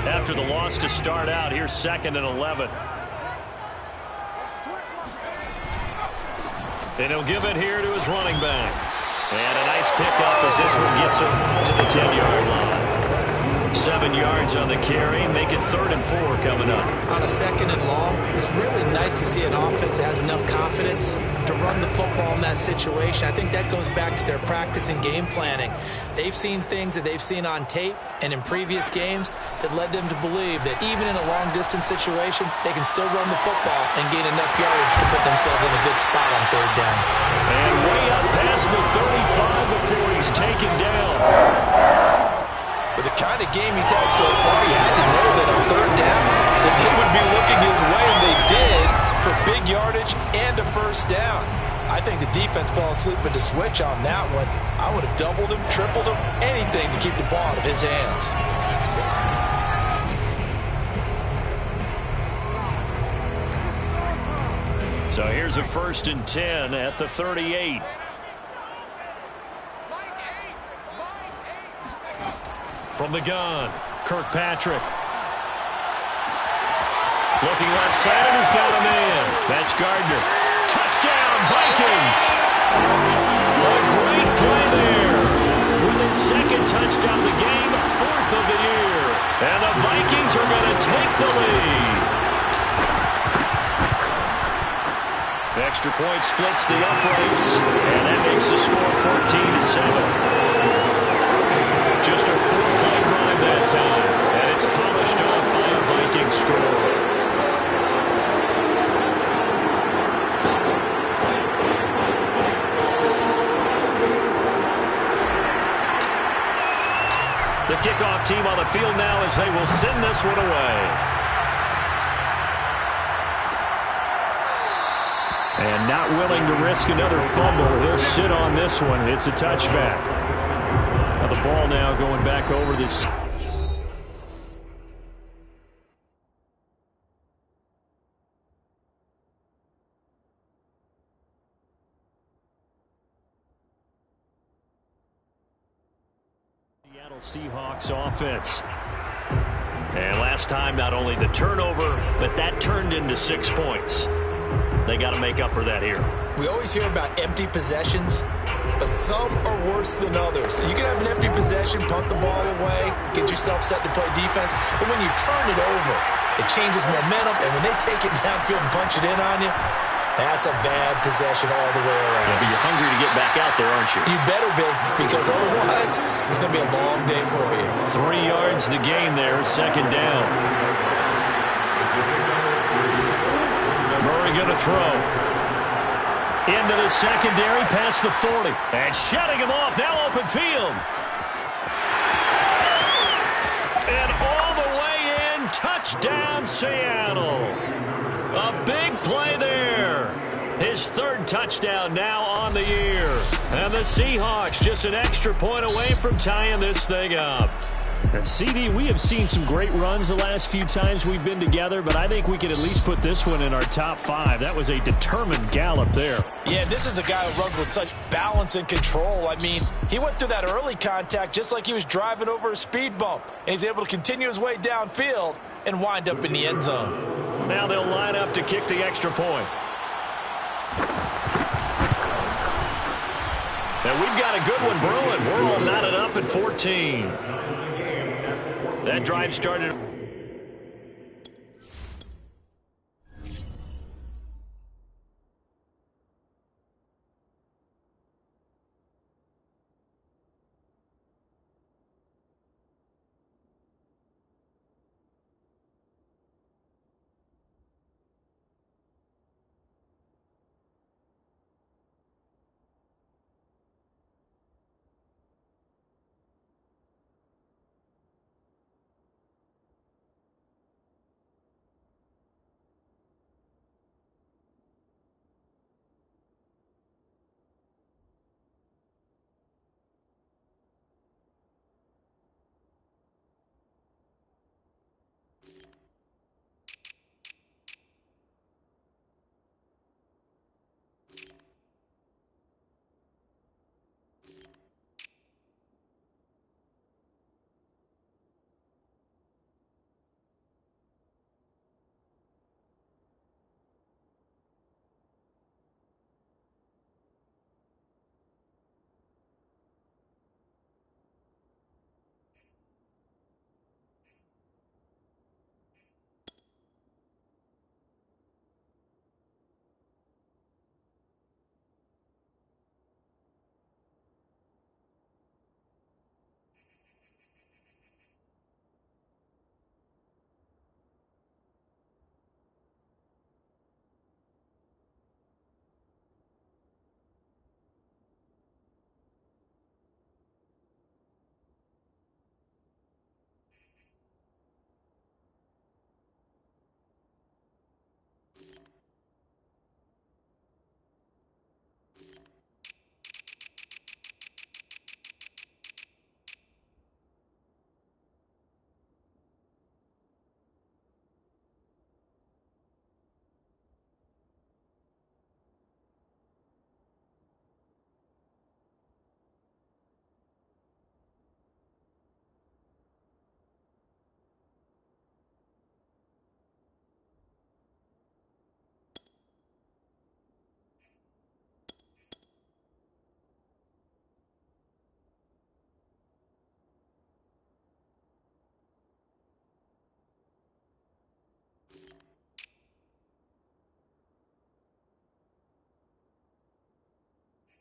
after the loss to start out. Here's 2nd and 11. And he'll give it here to his running back. And a nice pickup as this one gets him to the 10-yard line. 7 yards on the carry. Make it 3rd and 4 coming up. On a 2nd and long, it's really nice to see an offense that has enough confidence to run the football in that situation. I think that goes back to their practice and game planning. They've seen things that they've seen on tape and in previous games that led them to believe that even in a long-distance situation, they can still run the football and gain enough yardage to put themselves in a good spot on 3rd down. And way up past the 35 before he's taken down. With the kind of game he's had so far, he had to know that on 3rd down that they would be looking his way, and they did, for big yardage and a 1st down. I think the defense fell asleep with the switch on that one. I would have doubled him, tripled him, anything to keep the ball out of his hands. So here's a 1st and 10 at the 38. From the gun, Kirkpatrick. Looking left side, and he's got a man. That's Gardner. Touchdown, Vikings! A great play there. With his 2nd touchdown of the game, 4th of the year. And the Vikings are going to take the lead. The extra point splits the uprights, and that makes the score 14-7. Just a 4-play drive that time, and it's polished off by a Viking score. The kickoff team on the field now as they will send this one away. And not willing to risk another fumble, he'll sit on this one. It's a touchback. Now the ball now going back over this. Seattle Seahawks offense. And last time, not only the turnover, but that turned into 6 points. They got to make up for that here. We always hear about empty possessions, but some are worse than others. You can have an empty possession, punt the ball away, get yourself set to play defense, but when you turn it over, it changes momentum, and when they take it downfield and punch it in on you, that's a bad possession all the way around. Yeah, but you're hungry to get back out there, aren't you? You better be, because otherwise, it's going to be a long day for you. 3 yards the gain there, 2nd down. Murray going to throw. Into the secondary, past the 40. And shutting him off, now open field. And all the way in, touchdown Seattle. A big play there. His 3rd touchdown now on the year. And the Seahawks just an extra point away from tying this thing up. And CD, we have seen some great runs the last few times we've been together, but I think we can at least put this one in our top 5. That was a determined gallop there. Yeah, this is a guy who runs with such balance and control. I mean, he went through that early contact just like he was driving over a speed bump. And he's able to continue his way downfield and wind up in the end zone. Now they'll line up to kick the extra point. And we've got a good one brewing. We're all knotted up at 14. That drive started.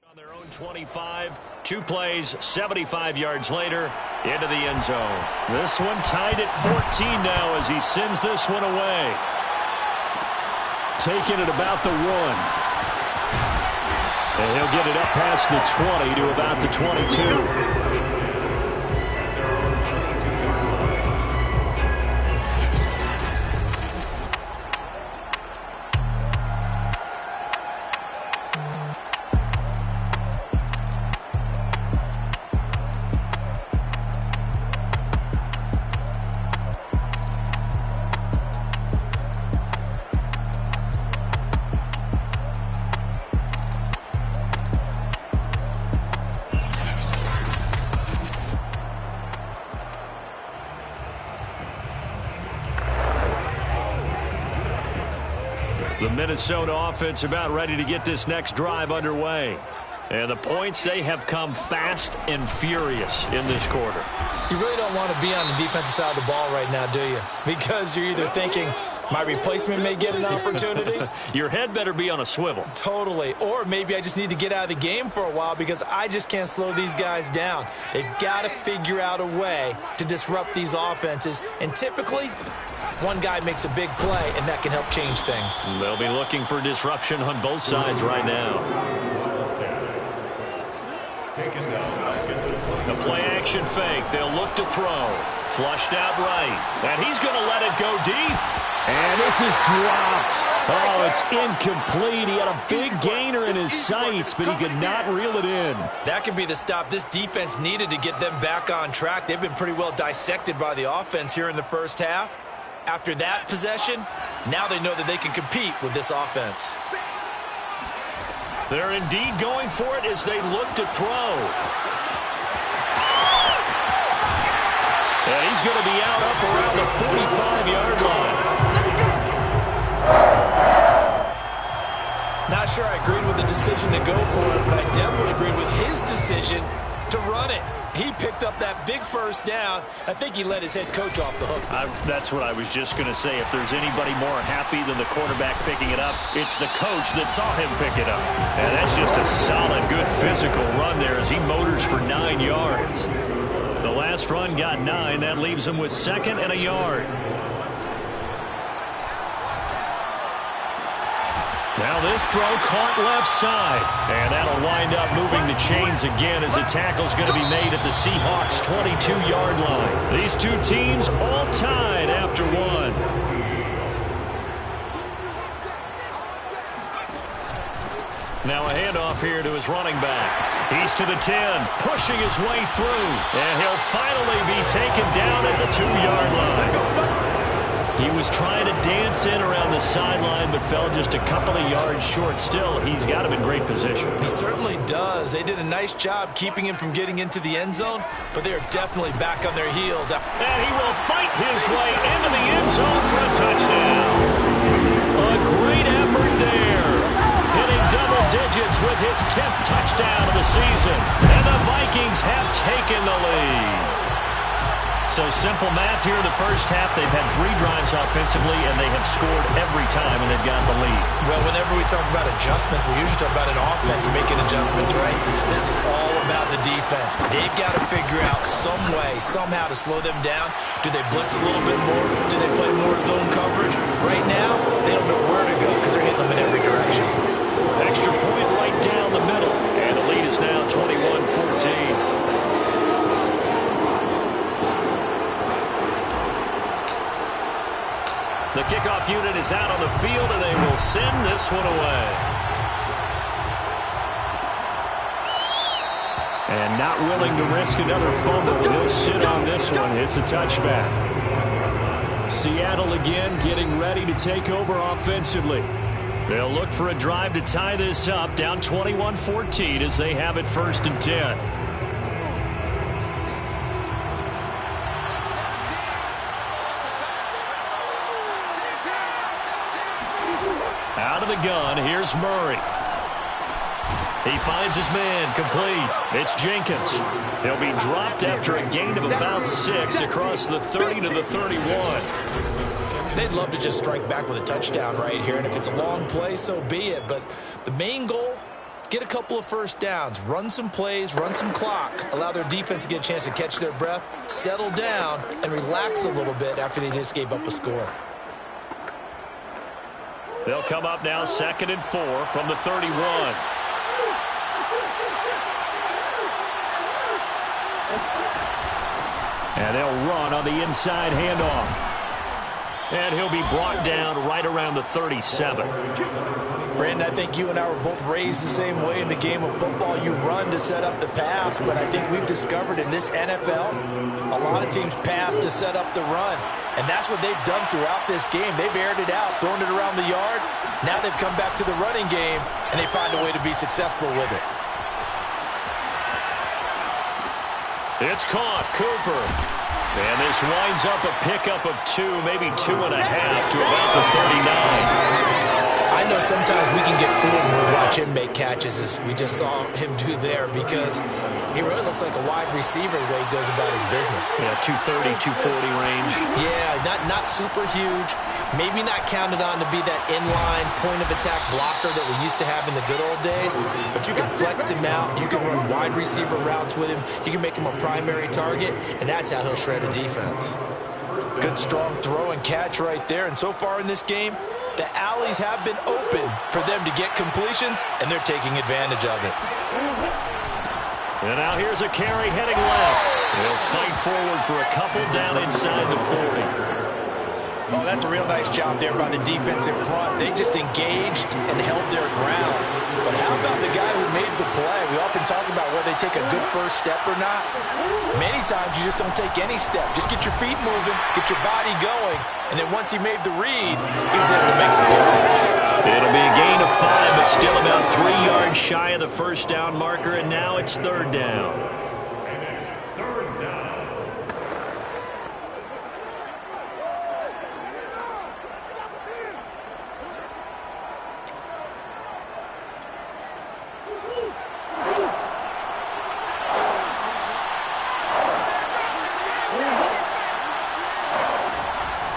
On their own 25, 2 plays, 75 yards later, into the end zone. This one tied at 14 now as he sends this one away. Taking it about the 1. And he'll get it up past the 20 to about the 22. The Minnesota offense about ready to get this next drive underway. And the points, they have come fast and furious in this quarter. You really don't want to be on the defensive side of the ball right now, do you? Because you're either thinking, my replacement may get an opportunity. Your head better be on a swivel. Totally. Or maybe I just need to get out of the game for a while because I just can't slow these guys down. They've got to figure out a way to disrupt these offenses. And typically, one guy makes a big play, and that can help change things. They'll be looking for disruption on both sides right now. The play-action fake. They'll look to throw. Flushed out right. And he's going to let it go deep. And this is dropped. Oh, it's incomplete. He had a big gainer in his sights, but he could not reel it in. That could be the stop this defense needed to get them back on track. They've been pretty well dissected by the offense here in the first half. After that possession, now they know that they can compete with this offense. They're indeed going for it as they look to throw. And he's going to be out up around the 45-yard line. Not sure I agreed with the decision to go for it, but I definitely agreed with his decision to run it. He picked up that big first down. I think he let his head coach off the hook. That's what I was just going to say. If there's anybody more happy than the quarterback picking it up, it's the coach that saw him pick it up. And that's just a solid, good physical run there as he motors for 9 yards. The last run got 9. That leaves him with 2nd and a yard. Now this throw caught left side. And that'll wind up moving the chains again as a tackle's going to be made at the Seahawks' 22-yard line. These two teams all tied after 1. Now a handoff here to his running back. He's to the 10, pushing his way through. And he'll finally be taken down at the 2-yard line. He was trying to dance in around the sideline, but fell just a couple of yards short. Still, he's got him in great position. He certainly does. They did a nice job keeping him from getting into the end zone, but they are definitely back on their heels. And he will fight his way into the end zone for a touchdown. A great effort there. Hitting double digits with his 10th touchdown of the season. And the Vikings have taken the lead. So simple math here in the first half. They've had 3 drives offensively, and they have scored every time, and they've got the lead. Well, whenever we talk about adjustments, we usually talk about an offense making adjustments, right? This is all about the defense. They've got to figure out some way, somehow to slow them down. Do they blitz a little bit more? Do they play more zone coverage? Right now, they don't know where to go because they're hitting them in every direction. Extra point right down the middle, and the lead is now 21-14. The kickoff unit is out on the field, and they will send this one away. And not willing to risk another fumble. He'll sit on this one. It's a touchback. Seattle again getting ready to take over offensively. They'll look for a drive to tie this up, down 21-14 as they have it 1st and 10. Out of the gun, here's Murray. He finds his man, complete. It's Jenkins. He'll be dropped after a gain of about 6 across the 30 to the 31. They'd love to just strike back with a touchdown right here, and if it's a long play, so be it. But the main goal, get a couple of first downs, run some plays, run some clock, allow their defense to get a chance to catch their breath, settle down, and relax a little bit after they just gave up a score. They'll come up now 2nd and 4 from the 31. And they'll run on the inside handoff. And he'll be brought down right around the 37. Brandon, I think you and I were both raised the same way in the game of football. You run to set up the pass, but I think we've discovered in this NFL, a lot of teams pass to set up the run. And that's what they've done throughout this game. They've aired it out, thrown it around the yard. Now they've come back to the running game, and they find a way to be successful with it. It's caught, Cooper. And this winds up a pickup of 2, maybe 2.5 to about the 39. I know sometimes we can get fooled when we watch him make catches, as we just saw him do there, because he really looks like a wide receiver the way he goes about his business. Yeah, 230, 240 range. Yeah, not super huge. Maybe not counted on to be that inline point-of-attack blocker that we used to have in the good old days, but you can flex him out. You can run wide receiver routes with him. You can make him a primary target, and that's how he'll shred a defense. Good, strong throw and catch right there. And so far in this game, the alleys have been open for them to get completions, and they're taking advantage of it. And now here's a carry heading left. They'll fight forward for a couple down inside the 40. Oh, that's a real nice job there by the defense in front. They just engaged and held their ground. But how about the guy who made the play? We often talk about whether they take a good first step or not. Many times you just don't take any step. Just get your feet moving, get your body going, and then once he made the read, he was able to make the play. It'll be a gain of 5, but still about 3 yards shy of the first down marker, and now it's 3rd down.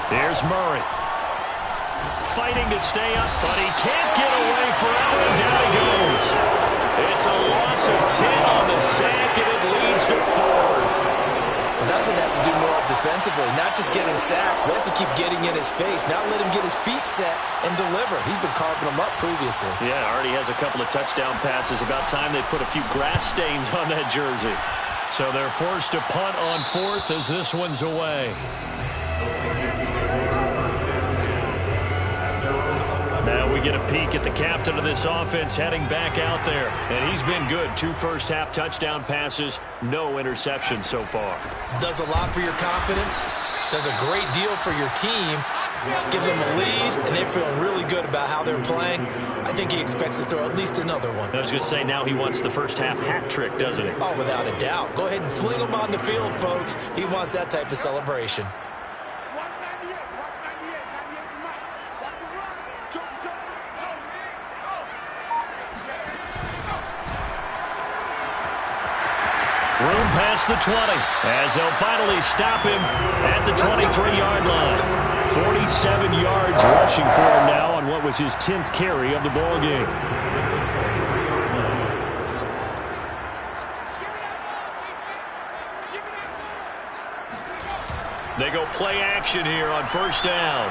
Here's Murray. Fighting to stay up, but he can't get away for Allen. Down he goes. It's a loss of 10 on the sack, and it leads to 4th. Well, that's what they have to do more defensively. Not just getting sacks, but they have to keep getting in his face. Not let him get his feet set and deliver. He's been carving them up previously. Yeah, already has a couple of touchdown passes. About time they put a few grass stains on that jersey. So they're forced to punt on 4th as this one's away. Now we get a peek at the captain of this offense heading back out there. And he's been good. 2 first-half touchdown passes, no interceptions so far. Does a lot for your confidence. Does a great deal for your team. Gives them a lead, and they're feeling really good about how they're playing. I think he expects to throw at least another one. I was going to say, now he wants the first-half hat trick, doesn't he? Oh, without a doubt. Go ahead and fling him on the field, folks. He wants that type of celebration. Room past the 20 as they'll finally stop him at the 23-yard line. 47 yards rushing for him now on what was his 10th carry of the ball game. They go play action here on first down.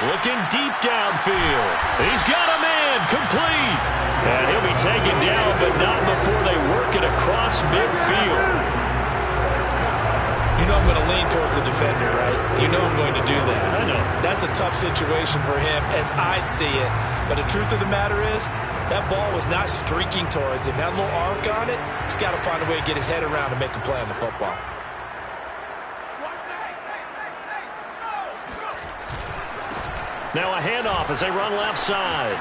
Looking deep downfield. He's got a man complete. And he'll be taken down, but not before they work it across midfield. You know I'm going to lean towards the defender, right? You know I'm going to do that. I know. That's a tough situation for him as I see it. But the truth of the matter is, that ball was not streaking towards him. That little arc on it, he's got to find a way to get his head around and make a play on the football. Now a handoff as they run left side.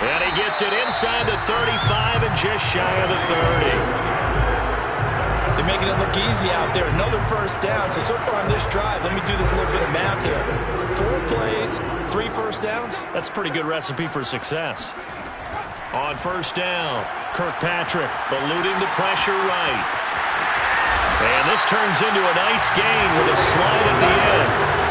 And he gets it inside the 35 and just shy of the 30. They're making it look easy out there. Another first down. So far on this drive, let me do this little bit of math here. 4 plays, 3 first downs. That's a pretty good recipe for success. On first down, Kirkpatrick eluding the pressure right. And this turns into a nice gain with a slide at the end.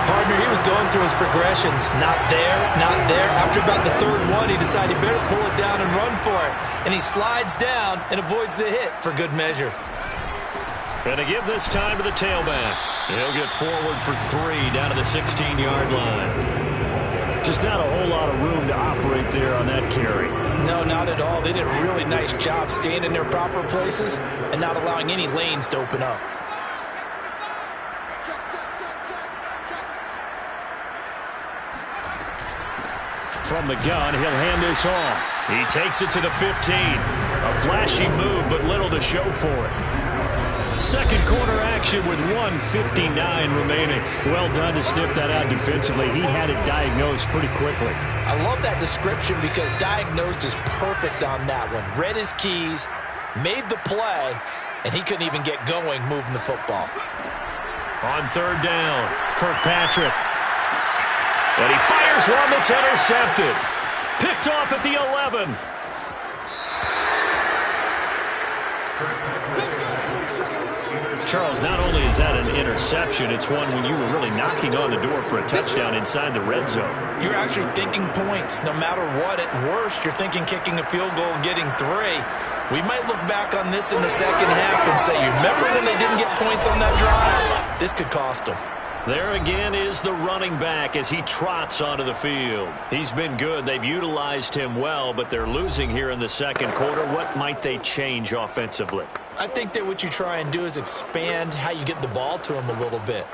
Partner, he was going through his progressions. Not there, not there. After about the 3rd one, he decided he better pull it down and run for it. And he slides down and avoids the hit for good measure. And to give this time to the tailback. He'll get forward for 3 down to the 16-yard line. Just not a whole lot of room to operate there on that carry. No, not at all. They did a really nice job staying in their proper places and not allowing any lanes to open up. From the gun, he'll hand this off. He takes it to the 15. A flashy move, but little to show for it. Second quarter action with 1:59 remaining. Well done to sniff that out defensively. He had it diagnosed pretty quickly. I love that description because diagnosed is perfect on that one. Read his keys, made the play, and he couldn't even get going moving the football. On third down, Kirkpatrick. And he fires one that's intercepted. Picked off at the 11. Charles, not only is that an interception, it's one when you were really knocking on the door for a touchdown inside the red zone. You're actually thinking points. No matter what, at worst, you're thinking kicking a field goal and getting 3. We might look back on this in the second half and say, you remember when they didn't get points on that drive? This could cost them. There again is the running back as he trots onto the field. He's been good. They've utilized him well, but they're losing here in the second quarter. What might they change offensively? I think that what you try and do is expand how you get the ball to him a little bit.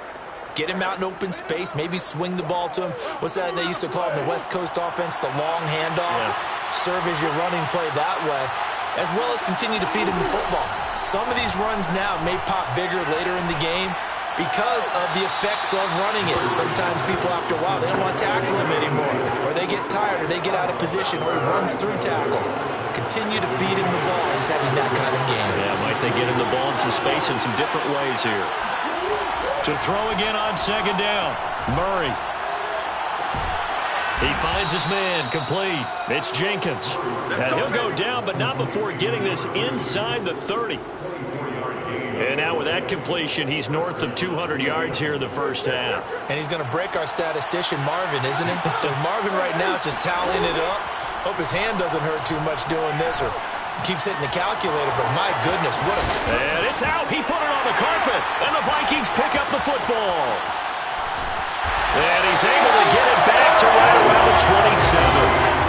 Get him out in open space, maybe swing the ball to him. What's that they used to call in the West Coast offense, the long handoff? Yeah. Serve as your running play that way, as well as continue to feed him the football. Some of these runs now may pop bigger later in the game because of the effects of running it. And sometimes people, after a while, they don't want to tackle him anymore, or they get tired, or they get out of position, or he runs through tackles. Continue to feed him the ball. He's having that kind of game. Yeah, might they get him the ball in some space in some different ways here. To throw again on second down, Murray. He finds his man, complete. It's Jenkins. And he'll go down, but not before getting this inside the 30. And now with that completion, he's north of 200 yards here in the first half. And he's going to break our statistician, Marvin, isn't he? Marvin right now is just tallying it up. Hope his hand doesn't hurt too much doing this, or keeps hitting the calculator, but my goodness, what a... And it's out. He put it on the carpet, and the Vikings pick up the football. And he's able to get it back to right around the 27.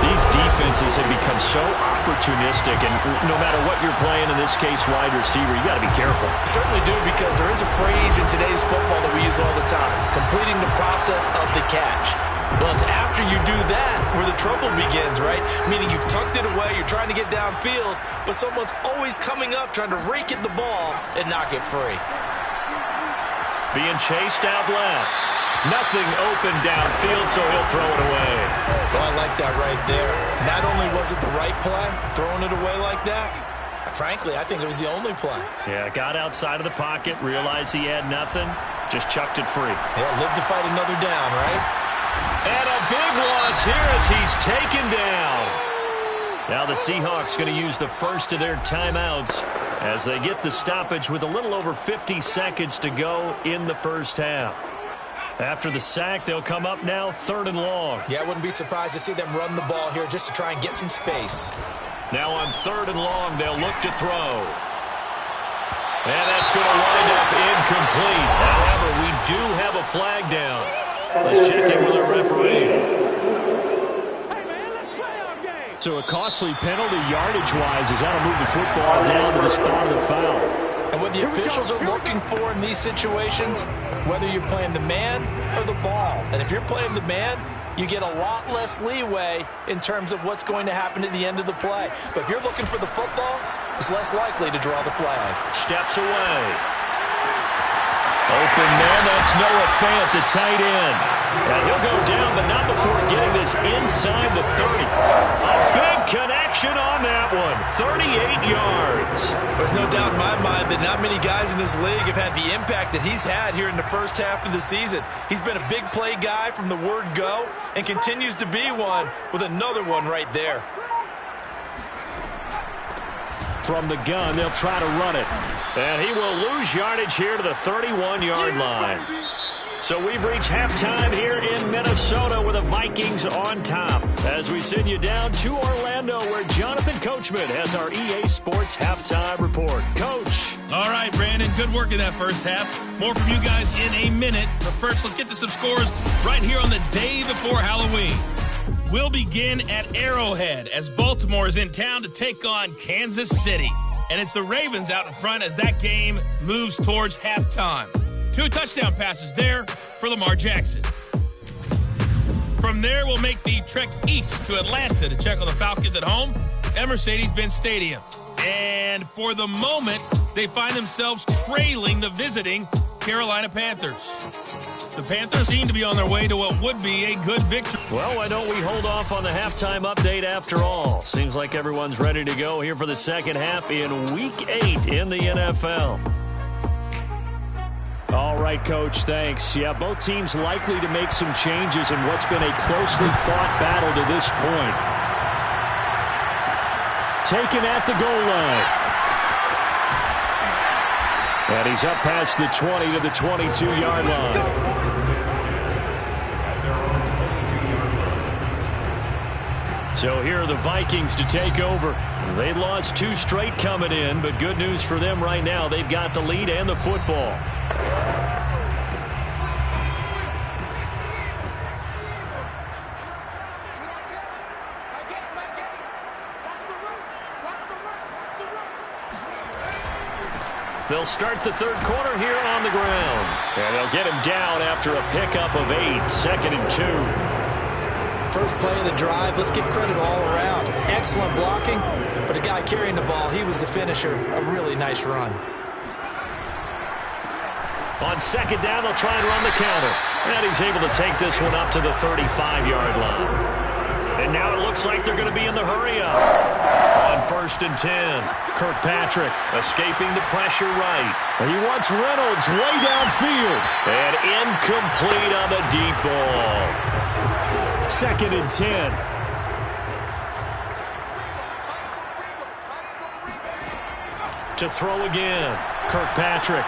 These defenses have become so opportunistic, and no matter what you're playing, in this case, wide receiver, you got to be careful. Certainly do, because there is a phrase in today's football that we use all the time, completing the process of the catch. Well, it's after you do that where the trouble begins, right? Meaning you've tucked it away, you're trying to get downfield, but someone's always coming up trying to rake at the ball and knock it free. Being chased out left. Nothing open downfield, so he'll throw it away. Well, I like that right there. Not only was it the right play, throwing it away like that, frankly, I think it was the only play. Yeah, got outside of the pocket, realized he had nothing, just chucked it free. Yeah, live to fight another down, right? And a big loss here as he's taken down. Now the Seahawks going to use the first of their timeouts as they get the stoppage with a little over 50 seconds to go in the first half. After the sack, they'll come up now 3rd and long. Yeah, I wouldn't be surprised to see them run the ball here just to try and get some space. Now on 3rd and long, they'll look to throw. And that's going to wind up incomplete. However, we do have a flag down. Let's check in with our referee. So a costly penalty yardage-wise as that'll move the football down to the spot of the foul. And what the officials are looking for in these situations, whether you're playing the man or the ball. And if you're playing the man, you get a lot less leeway in terms of what's going to happen at the end of the play. But if you're looking for the football, it's less likely to draw the flag. Steps away. Open man, that's Noah Fant, the tight end. And he'll go down, but not before getting this inside the 30. A big connection on that one. 38 yards. There's no doubt in my mind that not many guys in this league have had the impact that he's had here in the first half of the season. He's been a big play guy from the word go and continues to be one with another one right there. From the gun, they'll try to run it. And he will lose yardage here to the 31-yard line. So we've reached halftime here in Minnesota with the Vikings on top. As we send you down to Orlando where Jonathan Coachman has our EA Sports halftime report. Coach. All right, Brandon, good work in that first half. More from you guys in a minute. But first, let's get to some scores right here on the day before Halloween. We'll begin at Arrowhead as Baltimore is in town to take on Kansas City. And it's the Ravens out in front as that game moves towards halftime. 2 touchdown passes there for Lamar Jackson. From there, we'll make the trek east to Atlanta to check on the Falcons at home at Mercedes-Benz Stadium. And for the moment, they find themselves trailing the visiting Carolina Panthers. The Panthers seem to be on their way to what would be a good victory. Well, why don't we hold off on the halftime update after all? Seems like everyone's ready to go here for the second half in Week 8 in the NFL. All right, Coach, thanks. Yeah, both teams likely to make some changes in what's been a closely fought battle to this point. Taken at the goal line. And he's up past the 20 to the 22-yard line. So here are the Vikings to take over. They lost 2 straight coming in, but good news for them right now. They've got the lead and the football. They'll start the third quarter here on the ground. And they'll get him down after a pickup of 8, 2nd and 2. First play of the drive, let's give credit all around. Excellent blocking, but the guy carrying the ball, he was the finisher. A really nice run. On 2nd down, they'll try and run the counter. And he's able to take this one up to the 35-yard line. And now it looks like they're going to be in the hurry-up. On 1st and 10, Kirkpatrick escaping the pressure right. And he wants Reynolds way downfield. And incomplete on the deep ball. 2nd and 10. To throw again, Kirkpatrick.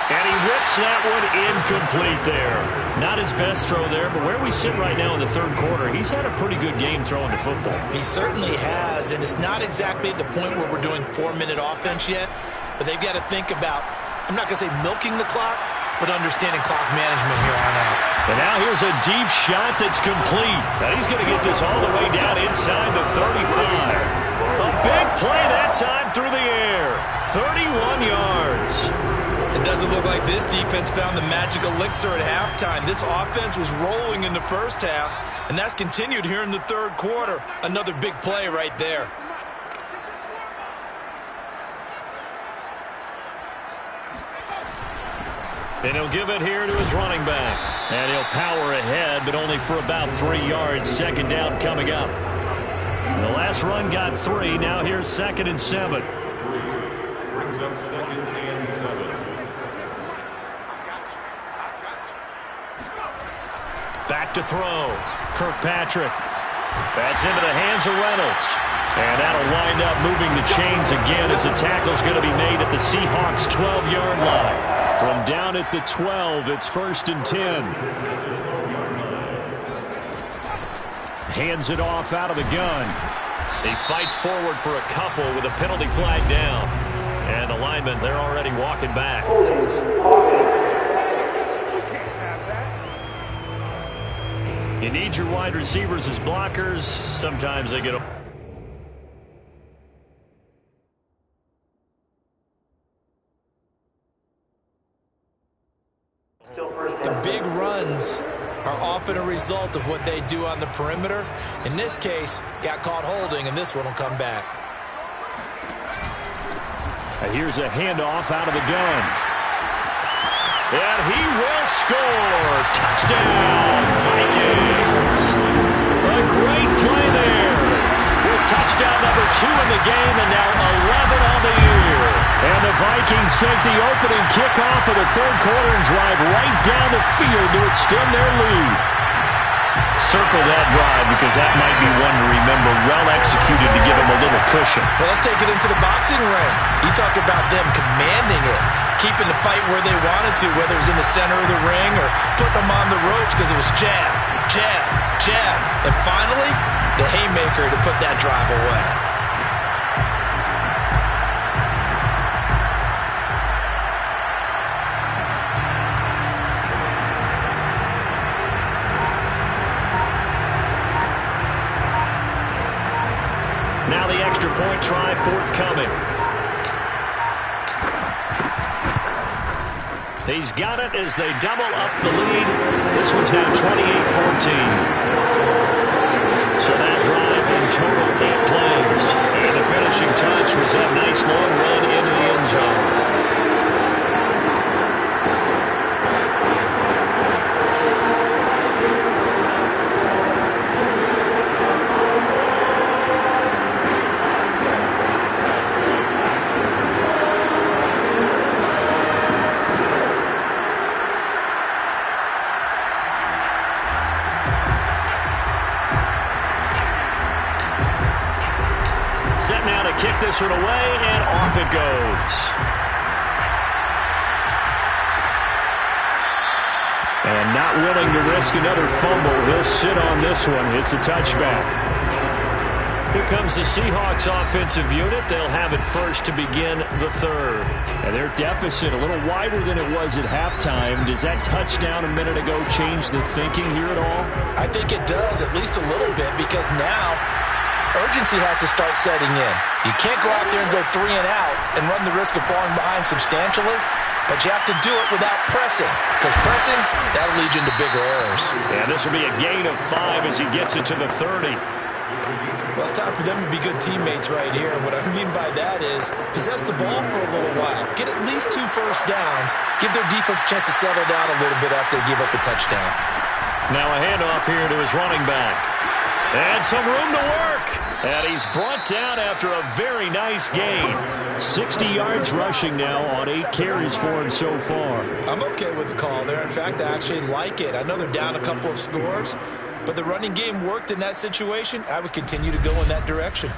And he rips that one incomplete there. Not his best throw there, but where we sit right now in the third quarter, he's had a pretty good game throwing the football. He certainly has, and it's not exactly at the point where we're doing 4-minute offense yet, but they've got to think about, I'm not going to say milking the clock, but understanding clock management here on out. And now here's a deep shot that's complete. Now he's going to get this all the way down inside the 35. A big play that time through the air. 31 yards. It doesn't look like this defense found the magic elixir at halftime. This offense was rolling in the first half, and that's continued here in the third quarter. Another big play right there. And he'll give it here to his running back. And he'll power ahead, but only for about 3 yards. 2nd down coming up. And the last run got 3. Now here's 2nd and 7. Brings up 2nd and 7. Back to throw. Kirkpatrick. That's into the hands of Reynolds. And that'll wind up moving the chains again as the tackle's going to be made at the Seahawks' 12-yard line. From down at the 12, it's 1st and 10. Hands it off out of the gun. He fights forward for a couple with a penalty flag down. And the linemen, they're already walking back. You need your wide receivers as blockers. Sometimes they get a... The big runs are often a result of what they do on the perimeter. In this case, got caught holding, and this one will come back. And here's a handoff out of the gun. And he will score. Touchdown, Vikings. A great play there. With touchdown number 2 in the game and now 11 on the year. And the Vikings take the opening kickoff of the third quarter and drive right down the field to extend their lead. Circle that drive because that might be one to remember. Well executed to give them a little cushion. Well, let's take it into the boxing ring. You talk about them commanding it, keeping the fight where they wanted to, whether it was in the center of the ring or putting them on the ropes because it was jab, jab, jab. And finally, the haymaker to put that drive away. Now the extra point try forthcoming. He's got it as they double up the lead. This one's now 28-14. So that drive in total 8 plays. And the finishing touch was that nice long run into the end zone. Kick this one away, and off it goes. And not willing to risk another fumble, he'll sit on this one. It's a touchback. Here comes the Seahawks offensive unit. They'll have it first to begin the third. And their deficit a little wider than it was at halftime. Does that touchdown a minute ago change the thinking here at all? I think it does, at least a little bit, because now urgency has to start setting in. You can't go out there and go 3 and out and run the risk of falling behind substantially, but you have to do it without pressing, because pressing, that'll lead you into bigger errors. Yeah, this will be a gain of 5 as he gets it to the 30. Well, it's time for them to be good teammates right here. And what I mean by that is possess the ball for a little while. Get at least 2 first downs. Give their defense a chance to settle down a little bit after they give up a touchdown. Now a handoff here to his running back. And some room to work. And he's brought down after a very nice gain. 60 yards rushing now on 8 carries for him so far. I'm okay with the call there. In fact, I actually like it. I know they're down a couple of scores, but the running game worked in that situation. I would continue to go in that direction.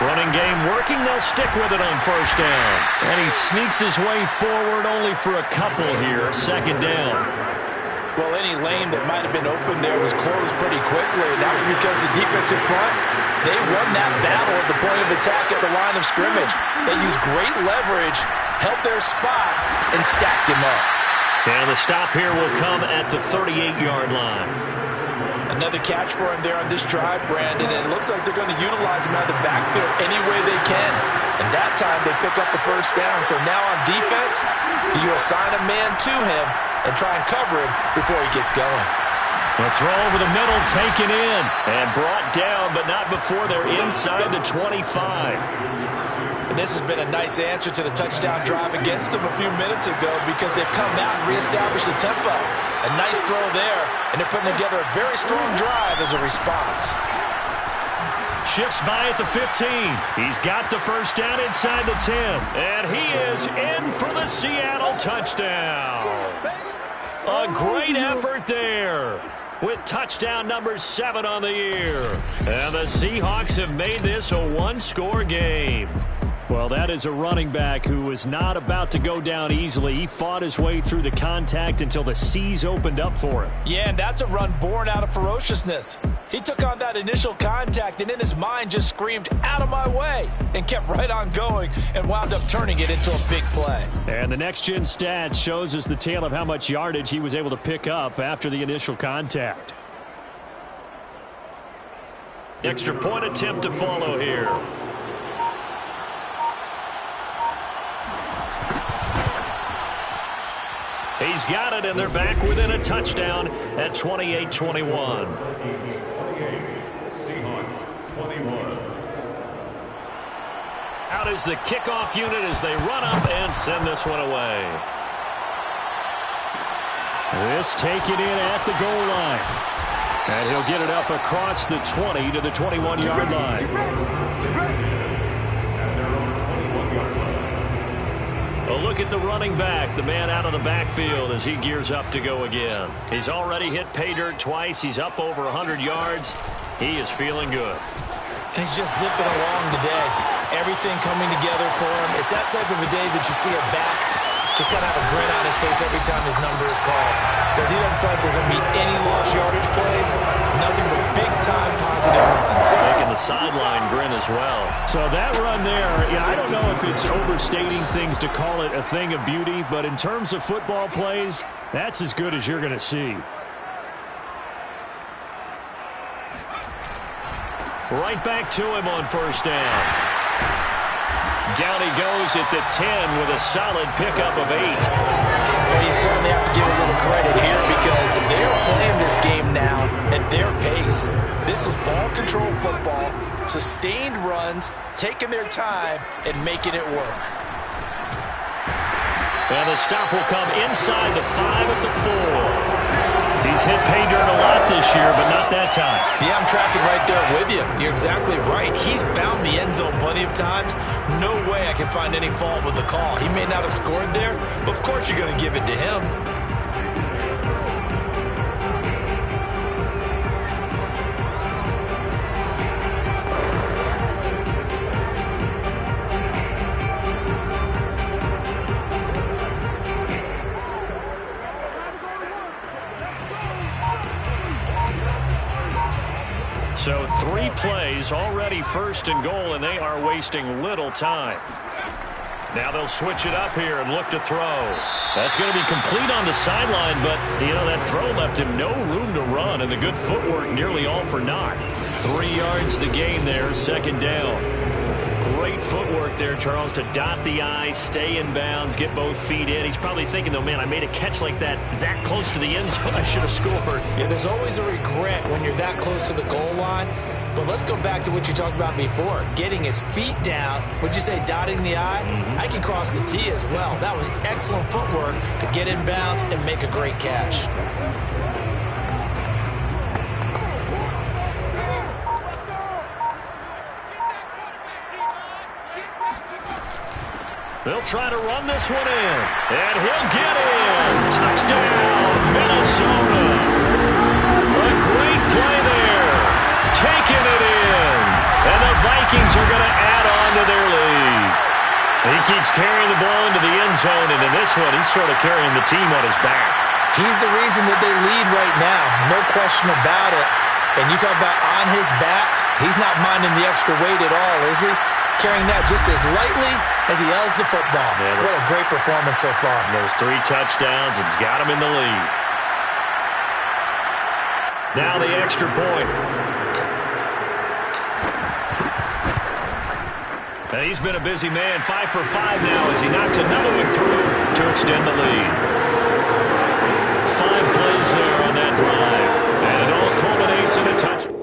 Running game working, they'll stick with it on first down. And he sneaks his way forward only for a couple here, 2nd down. Well, any lane that might have been open there was closed pretty quickly, and that was because the defensive front, they won that battle at the point of attack at the line of scrimmage. They used great leverage, held their spot, and stacked him up. And the stop here will come at the 38-yard line. Another catch for him there on this drive, Brandon, and it looks like they're going to utilize him out of the backfield any way they can. And that time they pick up the first down. So now on defense, do you assign a man to him and try and cover him before he gets going? A throw over the middle, taken in, and brought down, but not before they're inside the 25. And this has been a nice answer to the touchdown drive against them a few minutes ago because they've come out and reestablished the tempo. A nice throw there, and they're putting together a very strong drive as a response. Shifts by at the 15. He's got the first down inside the 10. And he is in for the Seattle touchdown. A great effort there with touchdown number 7 on the year. And the Seahawks have made this a one-score game. Well, that is a running back who was not about to go down easily. He fought his way through the contact until the seas opened up for him. Yeah, and that's a run born out of ferociousness. He took on that initial contact and in his mind just screamed, "Out of my way," and kept right on going and wound up turning it into a big play. And the next-gen stats shows us the tale of how much yardage he was able to pick up after the initial contact. Extra point attempt to follow here. He's got it, and they're back within a touchdown at 28-21. Seahawks 21. Out is the kickoff unit as they run up and send this one away. This taken in at the goal line. And he'll get it up across the 20 to the 21-yard line. A look at the running back, the man out of the backfield as he gears up to go again. He's already hit pay dirt twice. He's up over 100 yards. He is feeling good. And he's just zipping along today. Everything coming together for him. It's that type of a day that you see a back just kind of have a grin on his face every time his number is called. Because he doesn't feel like there are going to be any lost yardage plays. Nothing but big-time positive runs. Making the sideline grin as well. So that run there, I don't know if it's overstating things to call it a thing of beauty, but in terms of football plays, that's as good as you're going to see. Right back to him on first down. Down he goes at the 10 with a solid pickup of 8. Well, you certainly have to give a little credit here because they're playing this game now at their pace. This is ball control football, sustained runs, taking their time, and making it work. And the stop will come inside the 5 at the 4. He's hit pay dirt a lot this year, but not that time. Yeah, I'm tracking right there with you. You're exactly right. He's found the end zone plenty of times. No way I can find any fault with the call. He may not have scored there, but of course you're going to give it to him. So 3 plays, already first and goal, and they are wasting little time. Now they'll switch it up here and look to throw. That's going to be complete on the sideline, but, that throw left him no room to run, and the good footwork nearly all for naught. 3 yards the gain there, second down. Great footwork there, Charles, to dot the I, stay in bounds, get both feet in. He's probably thinking, though, man, I made a catch like that close to the end zone. I should have scored. Yeah, there's always a regret when you're that close to the goal line. But let's go back to what you talked about before. Getting his feet down, would you say dotting the I? I can cross the T as well. That was excellent footwork to get in bounds and make a great catch. They'll try to run this one in, and he'll get in. Touchdown, Minnesota. A great play there. Taking it in. And the Vikings are going to add on to their lead. He keeps carrying the ball into the end zone, and in this one, he's sort of carrying the team on his back. He's the reason that they lead right now. No question about it. And you talk about on his back, he's not minding the extra weight at all, is he? Carrying that just as lightly as he does the football. Yeah, what a great performance so far. Those 3 touchdowns, it's got him in the lead. Now the extra point. And he's been a busy man, 5 for 5 now as he knocks another one through to extend the lead. 5 plays there on that drive, and it all culminates in a touchdown.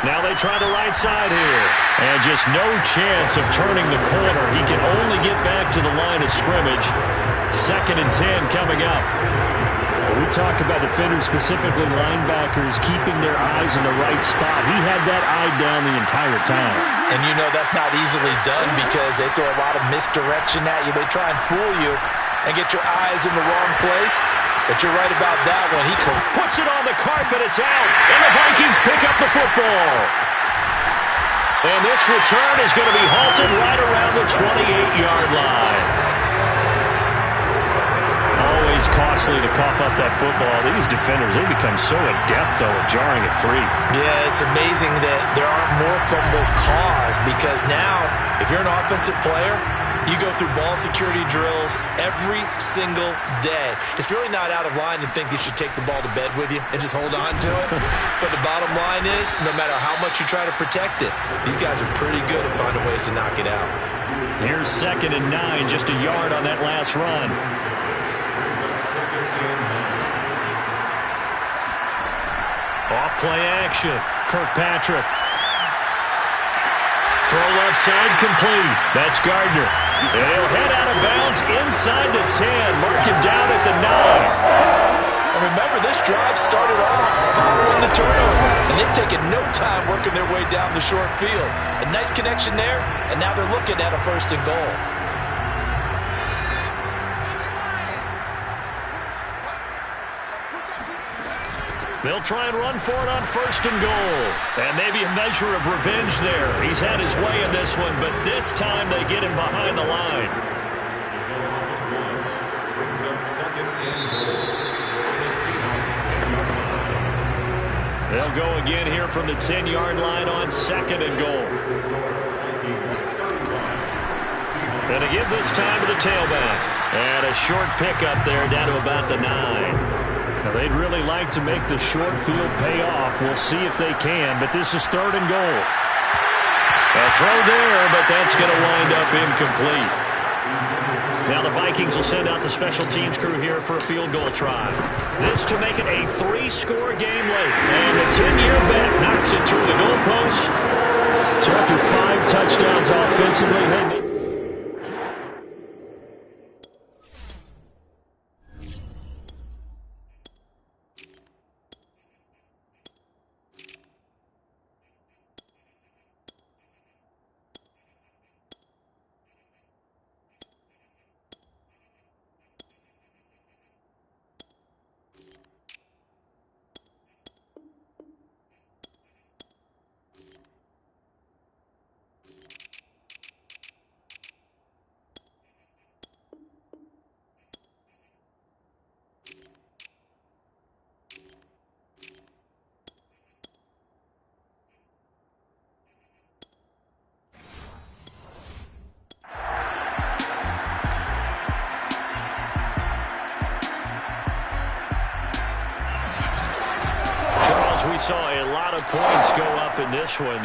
Now they They try the right side here. And just no chance of turning the corner. He can only get back to the line of scrimmage. 2nd and 10 coming up. We talk about defenders, specifically linebackers, keeping their eyes in the right spot. He had that eye down the entire time. And you know that's not easily done because they throw a lot of misdirection at you. They try and fool you and get your eyes in the wrong place. But you're right about that one. He puts it on the carpet. It's out. And the Vikings pick up the football. And this return is going to be halted right around the 28-yard line. Always costly to cough up that football. These defenders, they become so adept, though, at jarring it free. Yeah, it's amazing that there aren't more fumbles caused because now, if you're an offensive player, you go through ball security drills every single day. It's really not out of line to think you should take the ball to bed with you and just hold on to it. But the bottom line is, no matter how much you try to protect it, these guys are pretty good at finding ways to knock it out. Here's 2nd and 9, just a yard on that last run. Off play action. Kirkpatrick. Throw left side complete. That's Gardner. And he'll head out of bounds inside the 10. Mark him down at the 9. And remember, this drive started off following the turnover. And they've taken no time working their way down the short field. A nice connection there, and now they're looking at a 1st and goal. They'll try and run for it on 1st and goal. And maybe a measure of revenge there. He's had his way in this one, but this time they get him behind the line. It's a loss of 1. Brings up 2nd and goal. The Seahawks 10-yard line. They'll go again here from the 10-yard line on 2nd and goal. And to give this time to the tailback. And a short pickup there down to about the 9. Now, they'd really like to make the short field pay off. We'll see if they can, but this is 3rd and goal. A throw there, but that's going to wind up incomplete. Now the Vikings will send out the special teams crew here for a field goal try. This to make it a 3-score game late. And the 10-year bet knocks it through the goalpost. So after 5 touchdowns offensively, hey, we saw a lot of points go up in this one.